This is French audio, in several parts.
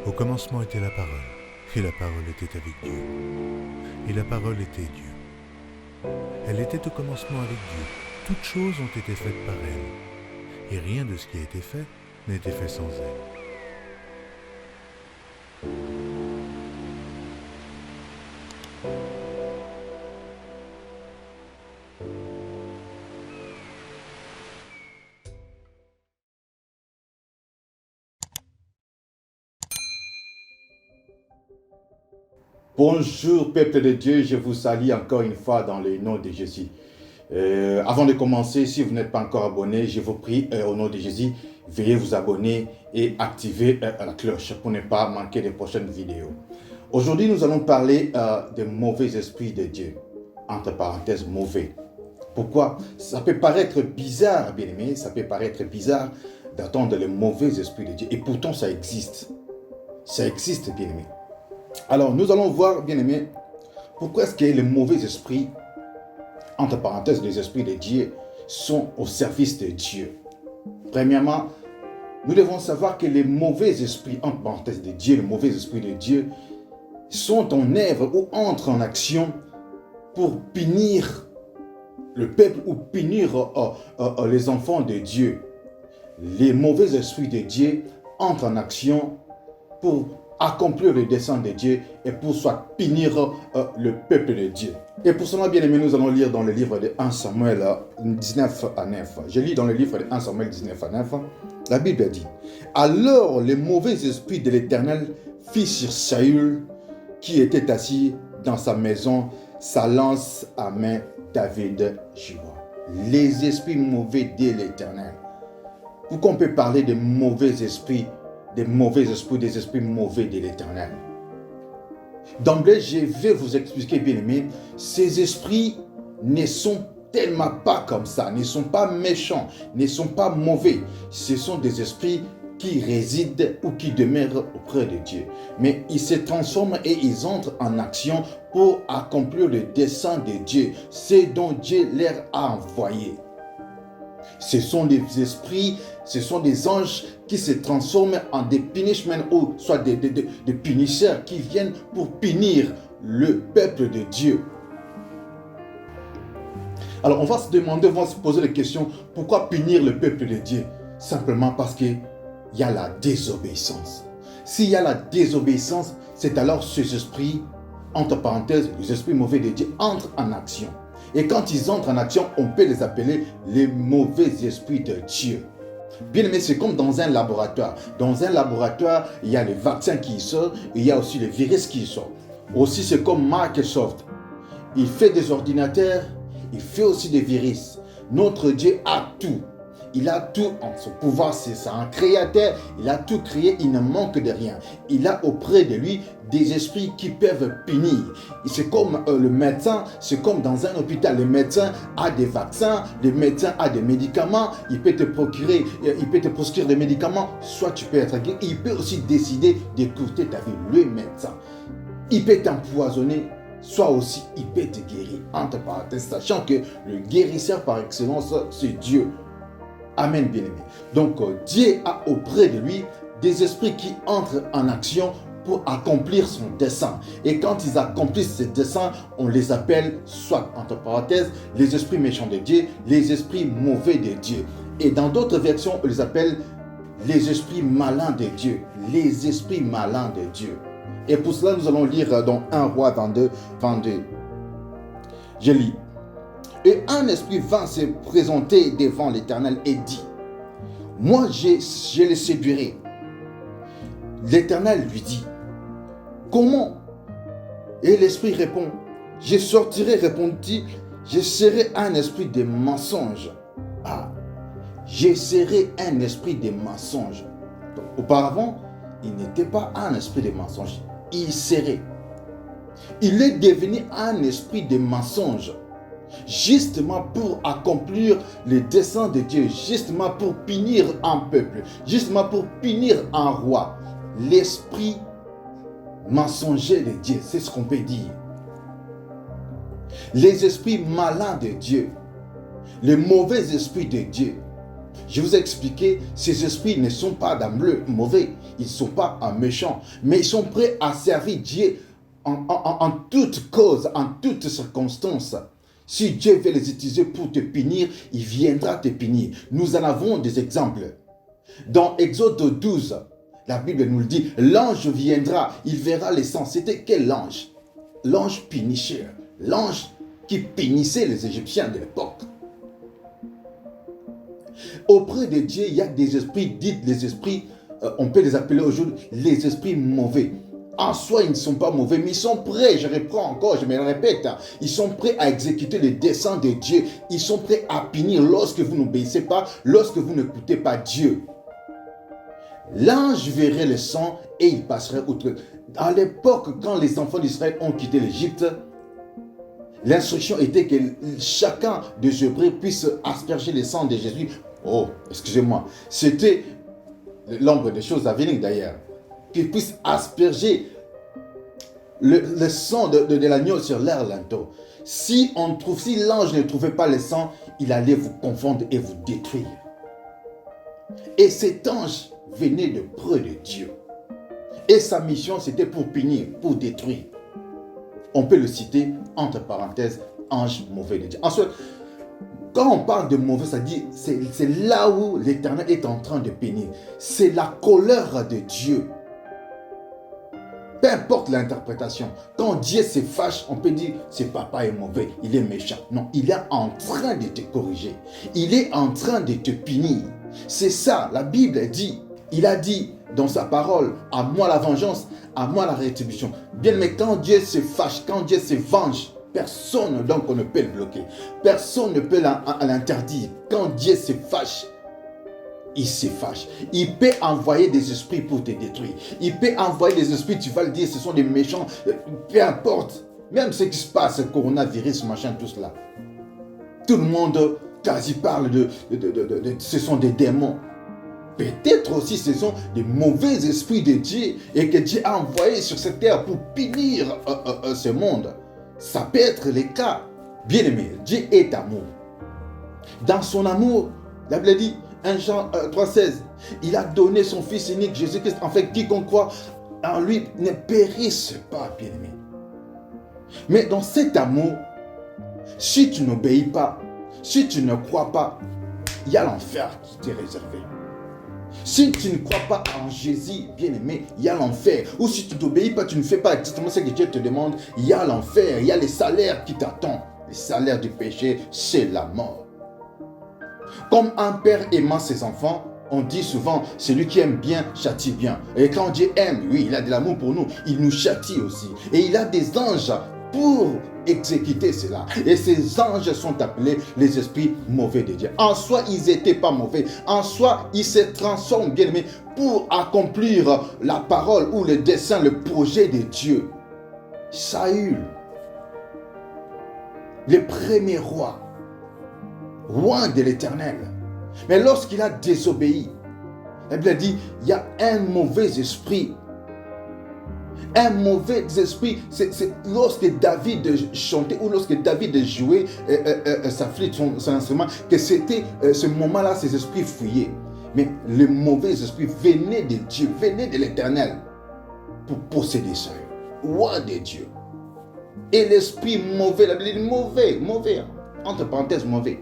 Au commencement était la parole, et la parole était avec Dieu, et la parole était Dieu. Elle était au commencement avec Dieu. Toutes choses ont été faites par elle, et rien de ce qui a été fait n'a été fait sans elle. Bonjour peuple de Dieu, je vous salue encore une fois dans le nom de Jésus. Avant de commencer, si vous n'êtes pas encore abonné, je vous prie au nom de Jésus, veuillez vous abonner et activer la cloche pour ne pas manquer les prochaines vidéos. Aujourd'hui, nous allons parler des mauvais esprits de Dieu, entre parenthèses mauvais. Pourquoi? Ça peut paraître bizarre, bien-aimé, ça peut paraître bizarre d'attendre les mauvais esprits de Dieu, et pourtant ça existe. Ça existe, bien-aimé. Alors, nous allons voir, bien-aimés, pourquoi est-ce que les mauvais esprits, entre parenthèses, les esprits de Dieu, sont au service de Dieu. Premièrement, nous devons savoir que les mauvais esprits, entre parenthèses, de Dieu, les mauvais esprits de Dieu, sont en œuvre ou entrent en action pour punir le peuple ou punir les enfants de Dieu. Les mauvais esprits de Dieu entrent en action pour accomplir le dessein de Dieu et pour soit punir le peuple de Dieu. Et pour cela, bien aimé, nous allons lire dans le livre de 1 Samuel 19 à 9. Je lis dans le livre de 1 Samuel 19 à 9. La Bible dit: alors les mauvais esprits de l'Éternel firent sur Saül, qui était assis dans sa maison, sa lance à main David Jiwa. Les esprits mauvais de l'Éternel. Pourquoi on peut parler de mauvais esprits, des esprits mauvais de l'Éternel? D'emblée, je vais vous expliquer, bien aimé, ces esprits ne sont tellement pas comme ça, ne sont pas méchants, ne sont pas mauvais. Ce sont des esprits qui résident ou qui demeurent auprès de Dieu. Mais ils se transforment et ils entrent en action pour accomplir le dessein de Dieu, ce dont Dieu leur a envoyé. Ce sont des esprits, ce sont des anges qui se transforment en des punishment ou soit des punisseurs qui viennent pour punir le peuple de Dieu. Alors on va se demander, on va se poser la question, pourquoi punir le peuple de Dieu? Simplement parce qu'il y a la désobéissance. S'il y a la désobéissance, c'est alors ces esprits, entre parenthèses, les esprits mauvais de Dieu entrent en action. Et quand ils entrent en action, on peut les appeler les mauvais esprits de Dieu. Bien aimé, c'est comme dans un laboratoire. Dans un laboratoire, il y a les vaccins qui sortent, il y a aussi les virus qui sortent. Aussi, c'est comme Microsoft. Il fait des ordinateurs, il fait aussi des virus. Notre Dieu a tout. Il a tout en son pouvoir, c'est un créateur, il a tout créé, il ne manque de rien. Il a auprès de lui des esprits qui peuvent punir. C'est comme le médecin, c'est comme dans un hôpital. Le médecin a des vaccins, le médecin a des médicaments, il peut te procurer, il peut te prescrire des médicaments, soit tu peux être guéri, il peut aussi décider d'écourter ta vie, le médecin. Il peut t'empoisonner, soit aussi il peut te guérir, entre parenthèses, sachant que le guérisseur par excellence, c'est Dieu. Amen, bien-aimé. Donc, Dieu a auprès de lui des esprits qui entrent en action pour accomplir son dessein. Et quand ils accomplissent ce dessein, on les appelle, soit entre parenthèses, les esprits méchants de Dieu, les esprits mauvais de Dieu. Et dans d'autres versions, on les appelle les esprits malins de Dieu. Les esprits malins de Dieu. Et pour cela, nous allons lire dans 1 Roi 22. Je lis. Et un esprit vint se présenter devant l'Éternel et dit: moi, je les séduirai. L'Éternel lui dit: comment? Et l'esprit répond: je sortirai, répondit, je serai un esprit de mensonge. Ah, je serai un esprit de mensonge. Donc, auparavant, il n'était pas un esprit de mensonge, il serait. Il est devenu un esprit de mensonge. Justement pour accomplir le dessein de Dieu, justement pour punir un peuple, justement pour punir un roi. L'esprit mensonger de Dieu, c'est ce qu'on peut dire. Les esprits malins de Dieu, les mauvais esprits de Dieu, Je vous ai expliqué, ces esprits ne sont pas mauvais, ils ne sont pas méchants, mais ils sont prêts à servir Dieu en toute cause, en toutes circonstances. Si Dieu veut les utiliser pour te punir, il viendra te punir. Nous en avons des exemples. Dans Exode 12, la Bible nous le dit, l'ange viendra, il verra les sangs. C'était quel ange? L'ange punisseur, l'ange qui punissait les Égyptiens de l'époque. Auprès de Dieu, il y a des esprits, dites les esprits, on peut les appeler aujourd'hui les esprits mauvais. En soi, ils ne sont pas mauvais, mais ils sont prêts, je reprends encore, je me le répète, ils sont prêts à exécuter les desseins de Dieu. Ils sont prêts à punir lorsque vous n'obéissez pas, lorsque vous n'écoutez pas Dieu. L'ange verrait le sang et il passerait outre. À l'époque, quand les enfants d'Israël ont quitté l'Égypte, l'instruction était que chacun des Hébreux puisse asperger le sang de Jésus. Oh, excusez-moi, c'était l'ombre des choses à venir d'ailleurs. Qu'ils puissent asperger le sang de l'agneau sur leur linteau. Si l'ange ne trouvait pas le sang, il allait vous confondre et vous détruire. Et cet ange venait de près de Dieu. Et sa mission, c'était pour punir, pour détruire. On peut le citer, entre parenthèses, ange mauvais de Dieu. Ensuite, quand on parle de mauvais, ça dit, c'est là où l'Éternel est en train de punir. C'est la colère de Dieu. Peu importe l'interprétation. Quand Dieu se fâche, on peut dire, ce papa est mauvais, il est méchant. Non, il est en train de te corriger. Il est en train de te punir. C'est ça, la Bible dit. Il a dit dans sa parole, à moi la vengeance, à moi la rétribution. Bien, mais quand Dieu se fâche, quand Dieu se venge, personne donc ne peut le bloquer. Personne ne peut l'interdire. Quand Dieu se fâche, il se fâche. Il peut envoyer des esprits pour te détruire. Il peut envoyer des esprits, tu vas le dire, ce sont des méchants. Peu importe. Même ce qui se passe, coronavirus, machin, tout cela. Tout le monde quasi parle ce sont des démons. Peut-être aussi ce sont des mauvais esprits de Dieu et que Dieu a envoyé sur cette terre pour punir ce monde. Ça peut être le cas. Bien aimé, Dieu est amour. Dans son amour, la Bible dit, 1 Jean 3,16, il a donné son Fils unique, Jésus-Christ, en fait, quiconque croit en lui ne périsse pas, bien aimé. Mais dans cet amour, si tu n'obéis pas, si tu ne crois pas, il y a l'enfer qui t'est réservé. Si tu ne crois pas en Jésus, bien-aimé, il y a l'enfer. Ou si tu n'obéis pas, tu ne fais pas exactement ce que Dieu te demande, il y a l'enfer, il y a les salaires qui t'attendent. Le salaire du péché, c'est la mort. Comme un père aimant ses enfants, on dit souvent, celui qui aime bien, châtie bien. Et quand Dieu aime, oui, il a de l'amour pour nous, il nous châtie aussi. Et il a des anges pour exécuter cela. Et ces anges sont appelés les esprits mauvais de Dieu. En soi, ils n'étaient pas mauvais. En soi, ils se transforment, bien aimés, pour accomplir la parole ou le dessein, le projet de Dieu. Saül, le premier roi de l'Éternel. Mais lorsqu'il a désobéi, la Bible dit, il y a un mauvais esprit. Un mauvais esprit, c'est lorsque David chantait ou lorsque David jouait sa flûte, son instrument, que c'était ce moment-là, ces esprits fuyaient. Mais le mauvais esprit venait de Dieu, venait de l'Éternel pour posséder Saül, roi de Dieu. Et l'esprit mauvais, la Bible dit mauvais, entre parenthèses mauvais.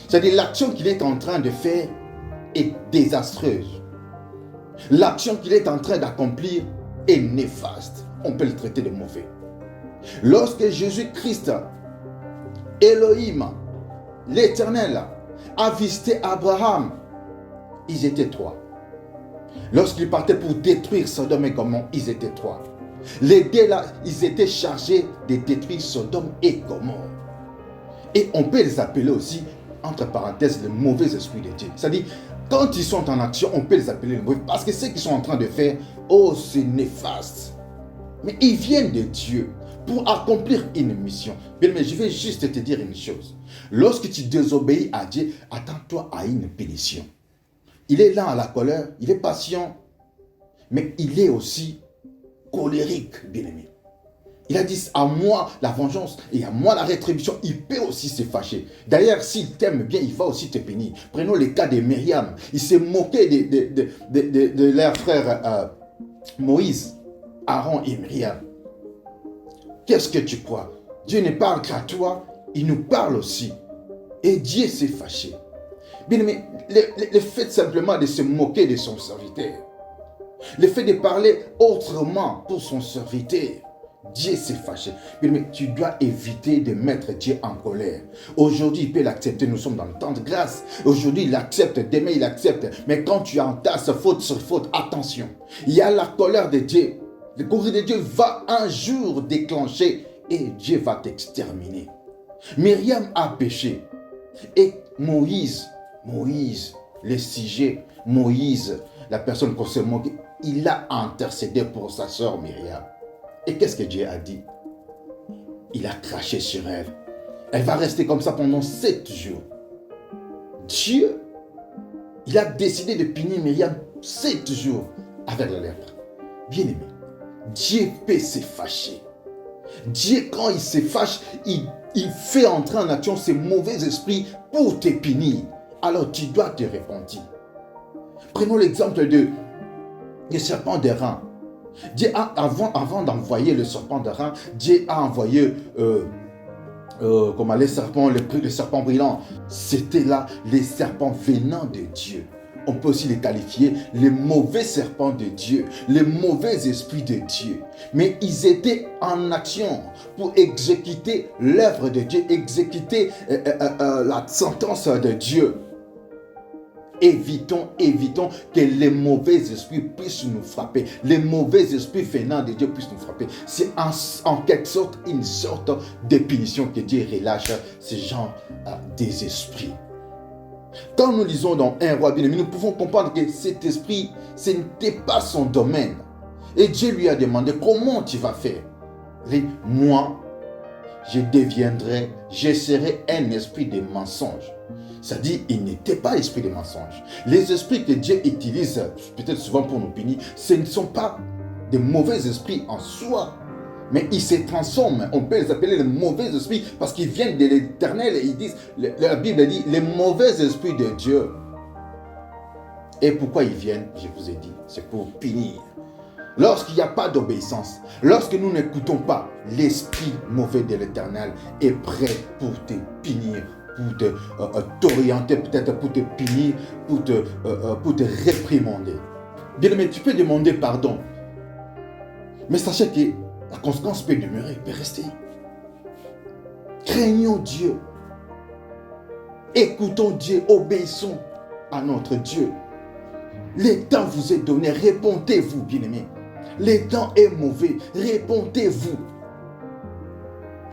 C'est-à-dire l'action qu'il est en train de faire est désastreuse. L'action qu'il est en train d'accomplir est néfaste. On peut le traiter de mauvais. Lorsque Jésus-Christ, Elohim, l'Éternel, a visité Abraham, ils étaient 3. Lorsqu'il partait pour détruire Sodome et Gomorrhe, ils étaient 3. Les deux là, ils étaient chargés de détruire Sodome et Gomorrhe. Et on peut les appeler aussi, entre parenthèses, les mauvais esprits de Dieu. C'est-à-dire, quand ils sont en action, on peut les appeler les mauvais. Parce que ce qu'ils sont en train de faire, oh, c'est néfaste. Mais ils viennent de Dieu pour accomplir une mission. Bien, mais je vais juste te dire une chose. Lorsque tu désobéis à Dieu, attends-toi à une punition. Il est là à la colère, il est patient, mais il est aussi colérique, bien-aimé. Il a dit, à moi la vengeance et à moi la rétribution. Il peut aussi se fâcher. D'ailleurs, s'il t'aime bien, il va aussi te bénir. Prenons le cas de Myriam. Il s'est moqué de leurs frères Moïse, Aaron et Myriam. Qu'est-ce que tu crois? Dieu ne parle qu'à toi, il nous parle aussi. Et Dieu s'est fâché. Bien aimé, le fait simplement de se moquer de son serviteur, le fait de parler autrement pour son serviteur, Dieu s'est fâché. Mais tu dois éviter de mettre Dieu en colère. Aujourd'hui, il peut l'accepter. Nous sommes dans le temps de grâce. Aujourd'hui, il accepte. Demain, il accepte. Mais quand tu entasses faute sur faute, attention. Il y a la colère de Dieu. Le courrier de Dieu va un jour déclencher et Dieu va t'exterminer. Myriam a péché. Et Moïse, le sujet, Moïse, la personne qu'on se moque, il a intercédé pour sa sœur Myriam. Et qu'est-ce que Dieu a dit? Il a craché sur elle. Elle va rester comme ça pendant 7 jours. Dieu, il a décidé de punir Myriam 7 jours avec la lèpre. Bien aimé, Dieu peut se fâcher. Dieu, quand il se fâche, il fait entrer en action ses mauvais esprits pour te punir. Alors tu dois te repentir. Prenons l'exemple des serpents d'airain. Dieu a, avant d'envoyer le serpent d'airain, Dieu a envoyé les serpents brillants. C'était là les serpents venant de Dieu. On peut aussi les qualifier les mauvais serpents de Dieu, les mauvais esprits de Dieu. Mais ils étaient en action pour exécuter l'œuvre de Dieu, exécuter la sentence de Dieu. Évitons que les mauvais esprits puissent nous frapper. Les mauvais esprits venant de Dieu puissent nous frapper. C'est en quelque sorte une sorte de punition que Dieu relâche ce genre des esprits. Quand nous lisons dans 1 Roi bien-aimé, nous pouvons comprendre que cet esprit, ce n'était pas son domaine. Et Dieu lui a demandé, comment tu vas faire? Il dit, moi, je serai un esprit de mensonge. C'est-à-dire, il n'était pas esprit de mensonge. Les esprits que Dieu utilise, peut-être souvent pour nous punir, ce ne sont pas des mauvais esprits en soi. Mais ils se transforment. On peut les appeler les mauvais esprits parce qu'ils viennent de l'Éternel et ils disent, la Bible dit, les mauvais esprits de Dieu. Et pourquoi ils viennent? Je vous ai dit, c'est pour punir. Lorsqu'il n'y a pas d'obéissance, lorsque nous n'écoutons pas, l'esprit mauvais de l'Éternel est prêt pour te punir, pour t'orienter, peut-être pour te punir, pour te réprimander. Bien aimé, tu peux demander pardon. Mais sachez que la conséquence peut demeurer, peut rester. Craignons Dieu. Écoutons Dieu, obéissons à notre Dieu. Le temps vous est donné, répondez-vous, bien-aimés. Le temps est mauvais, répondez-vous.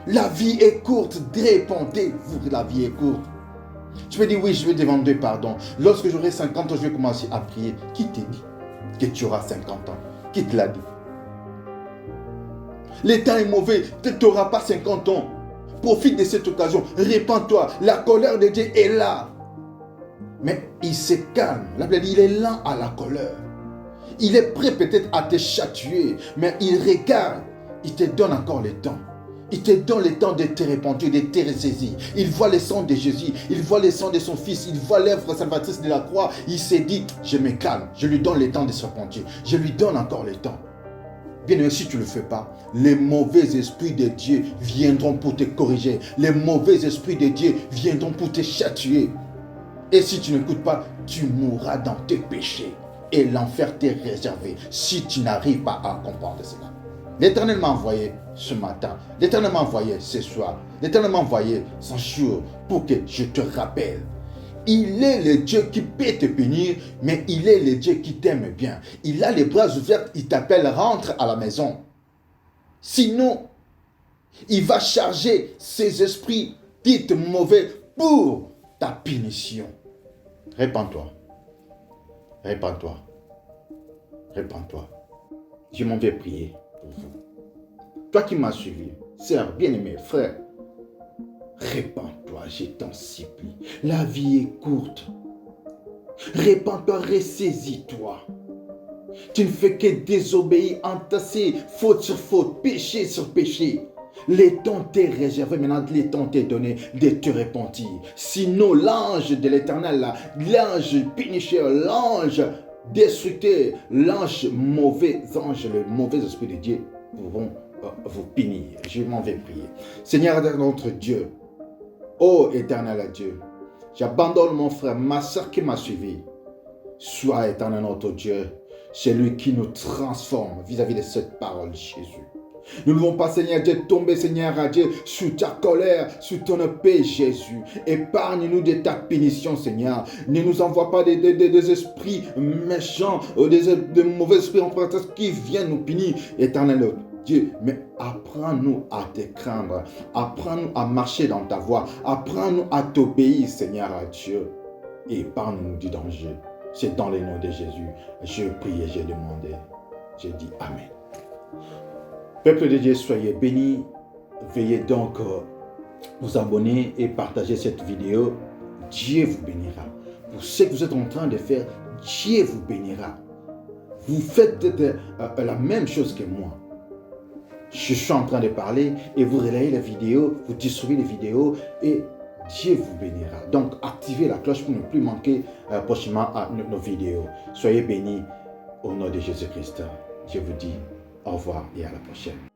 La vie est courte, répondez-vous, la vie est courte. Tu peux dire, oui, je vais demander pardon. Lorsque j'aurai 50 ans, je vais commencer à prier. Qui t'a dit que tu auras 50 ans? Qui te l'a dit? Le temps est mauvais, tu n'auras pas 50 ans. Profite de cette occasion, répands-toi. La colère de Dieu est là. Mais il se calme. La Bible dit, il est lent à la colère. Il est prêt peut-être à te châtier, mais il regarde. Il te donne encore le temps. Il te donne le temps de te repentir, de te ressaisir. Il voit le sang de Jésus, il voit le sang de son fils, il voit l'œuvre salvatrice de la croix. Il s'est dit, je me calme, je lui donne le temps de se repentir. Je lui donne encore le temps. Bien aimé, si tu ne le fais pas, les mauvais esprits de Dieu viendront pour te corriger. Les mauvais esprits de Dieu viendront pour te châtier. Et si tu n'écoutes pas, tu mourras dans tes péchés. Et l'enfer t'est réservé si tu n'arrives pas à comprendre cela. L'Éternel m'a envoyé ce matin. L'Éternel m'a envoyé ce soir. L'Éternel m'a envoyé ce jour pour que je te rappelle. Il est le Dieu qui peut te punir, mais il est le Dieu qui t'aime bien. Il a les bras ouverts, il t'appelle, rentre à la maison. Sinon, il va charger ses esprits dits mauvais pour ta punition. Répands-toi. Répands-toi. Répands-toi. Je m'en vais prier pour vous. Toi qui m'as suivi, sœur, bien-aimé, frère, répands-toi, je t'en supplie. La vie est courte. Répands-toi, ressaisis-toi. Tu ne fais que désobéir, entasser, faute sur faute, péché sur péché. Les temps t'est réservé, maintenant les temps t'est donné de te repentir. Sinon, l'ange de l'Éternel, l'ange pénicheur, l'ange destructeur, l'ange mauvais ange, le mauvais esprit de Dieu pourront vous punir. Je m'en vais prier. Seigneur notre Dieu, ô éternel Dieu, j'abandonne mon frère, ma soeur qui m'a suivi. Sois éternel notre Dieu, c'est lui qui nous transforme vis-à-vis de cette parole, Jésus. Nous ne voulons pas, Seigneur Dieu, tomber, Seigneur Dieu, sous ta colère, sous ton épée, Jésus. Épargne-nous de ta punition, Seigneur. Ne nous envoie pas des esprits méchants, des mauvais esprits en présence qui viennent nous punir, éternel Dieu. Mais apprends-nous à te craindre. Apprends-nous à marcher dans ta voie. Apprends-nous à t'obéir, Seigneur Dieu. Et épargne-nous du danger. C'est dans le nom de Jésus. Je prie et j'ai demandé. J'ai dit Amen. Peuple de Dieu, soyez bénis. Veuillez donc vous abonner et partager cette vidéo. Dieu vous bénira. Pour ce que vous êtes en train de faire, Dieu vous bénira. Vous faites la même chose que moi. Je suis en train de parler et vous relayez la vidéo, vous distribuez les vidéos et Dieu vous bénira. Donc, activez la cloche pour ne plus manquer prochainement à nos vidéos. Soyez bénis au nom de Jésus-Christ. Je vous dis au revoir et à la prochaine.